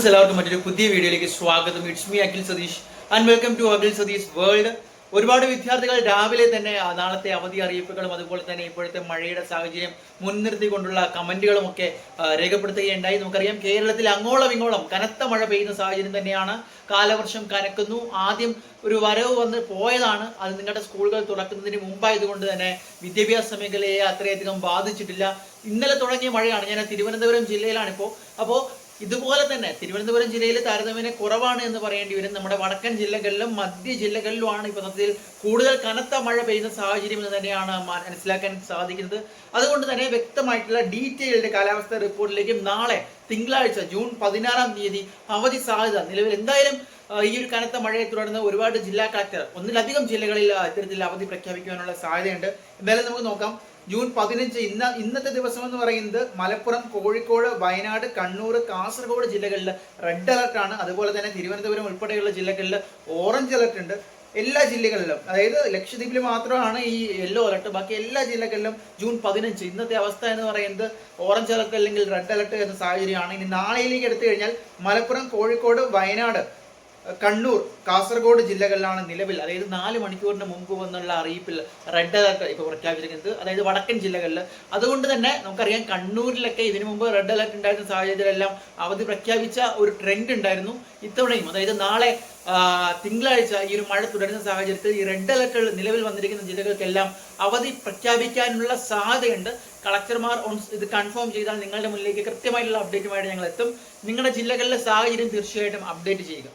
Friends എല്ലാവർക്കും മറ്റൊരു പുതിയ വീഡിയോയിലേക്ക് സ്വാഗതം. It's me Akhil Satheesh and welcome to Akhil Satheesh world. ഒരുപാട് വിദ്യാർത്ഥികൾ രാവിലെ തന്നെ നാളത്തെ അവധി അറിയിപ്പുകളും അതുപോലെ തന്നെ ഇപ്പോഴത്തെ മഴയുടെ സാഹചര്യം മുൻനിർത്തിക്കൊണ്ടുള്ള കമന്റുകളും ഒക്കെ രേഖപ്പെടുത്തുകയുണ്ടായി. നമുക്കറിയാം കേരളത്തിൽ അങ്ങോളം ഇങ്ങോളം കനത്ത മഴ പെയ്യുന്ന സാഹചര്യം തന്നെയാണ്. കാലവർഷം കനക്കുന്നു. ആദ്യം ഒരു വരവ് വന്ന് പോയതാണ്. അത് നിങ്ങളുടെ സ്കൂളുകൾ തുറക്കുന്നതിന് മുമ്പായതുകൊണ്ട് തന്നെ വിദ്യാഭ്യാസ മേഖലയെ അത്രയധികം ബാധിച്ചിട്ടില്ല. ഇന്നലെ തുടങ്ങിയ മഴയാണ്. ഞാൻ തിരുവനന്തപുരം ജില്ലയിലാണ് അപ്പോൾ ഇതുപോലെ തന്നെ തിരുവനന്തപുരം ജില്ലയിൽ താരതമ്യേന കുറവാണ് എന്ന് പറയേണ്ടി വരും. നമ്മുടെ വടക്കൻ ജില്ലകളിലും മധ്യ ജില്ലകളിലുമാണ് ഇപ്പോൾ സത്യത്തിൽ കൂടുതൽ കനത്ത മഴ പെയ്യുന്ന സാഹചര്യം എന്ന് തന്നെയാണ് മനസ്സിലാക്കാൻ സാധിക്കുന്നത്. അതുകൊണ്ട് തന്നെ വ്യക്തമായിട്ടുള്ള ഡീറ്റെയിൽഡ് കാലാവസ്ഥ റിപ്പോർട്ടിലേക്കും നാളെ തിങ്കളാഴ്ച ജൂൺ 16 അവധി സാധ്യത നിലവിൽ എന്തായാലും ഈ ഒരു കനത്ത മഴയെ തുടർന്ന് ഒരുപാട് ജില്ലാ കളക്ടർ ഒന്നിലധികം ജില്ലകളിൽ ഇത്തരത്തിൽ അവധി പ്രഖ്യാപിക്കുവാനുള്ള സാധ്യതയുണ്ട്. എന്തായാലും നമുക്ക് നോക്കാം. ജൂൺ 15 ഇന്നത്തെ ദിവസം എന്ന് പറയുന്നത് മലപ്പുറം, കോഴിക്കോട്, വയനാട്, കണ്ണൂർ, കാസർഗോഡ് ജില്ലകളിൽ റെഡ് അലർട്ടാണ്. അതുപോലെ തന്നെ തിരുവനന്തപുരം ഉൾപ്പെടെയുള്ള ജില്ലകളിൽ ഓറഞ്ച് അലർട്ട് ഉണ്ട്. എല്ലാ ജില്ലകളിലും, അതായത് ലക്ഷദ്വീപിൽ മാത്രമാണ് ഈ യെല്ലോ അലർട്ട്. ബാക്കി എല്ലാ ജില്ലകളിലും ജൂൺ 15 ഇന്നത്തെ അവസ്ഥ എന്ന് പറയുന്നത് ഓറഞ്ച് അലർട്ട് അല്ലെങ്കിൽ റെഡ് അലർട്ട് എന്ന സാഹചര്യമാണ്. ഇനി നാളെയിലേക്ക് എടുത്തു കഴിഞ്ഞാൽ മലപ്പുറം, കോഴിക്കോട്, വയനാട്, കണ്ണൂർ, കാസർഗോഡ് ജില്ലകളിലാണ് നിലവിൽ, അതായത് 4 മണിക്കൂറിന് മുമ്പ് വന്നുള്ള അറിയിപ്പിൽ റെഡ് അലർട്ട് ഇപ്പോൾ പ്രഖ്യാപിച്ചിരിക്കുന്നത്, അതായത് വടക്കൻ ജില്ലകളിൽ. അതുകൊണ്ട് തന്നെ നമുക്കറിയാം കണ്ണൂരിലൊക്കെ ഇതിനു മുമ്പ് റെഡ് അലർട്ട് ഉണ്ടായിരുന്ന സാഹചര്യത്തിലെല്ലാം അവധി പ്രഖ്യാപിച്ച ഒരു ട്രെൻഡ് ഉണ്ടായിരുന്നു. ഇത്തവണയും അതായത് നാളെ തിങ്കളാഴ്ച ഈ ഒരു മഴ തുടരുന്ന സാഹചര്യത്തിൽ ഈ റെഡ് അലർട്ടുകൾ നിലവിൽ വന്നിരിക്കുന്ന ജില്ലകൾക്കെല്ലാം അവധി പ്രഖ്യാപിക്കാനുള്ള സാധ്യതയുണ്ട്. കളക്ടർമാർ ഇത് കൺഫേം ചെയ്താൽ നിങ്ങളുടെ മുന്നിലേക്ക് കൃത്യമായിട്ടുള്ള അപ്ഡേറ്റുമായിട്ട് ഞങ്ങൾ എത്തും. നിങ്ങളുടെ ജില്ലകളിലെ സാഹചര്യം തീർച്ചയായിട്ടും അപ്ഡേറ്റ് ചെയ്യുക.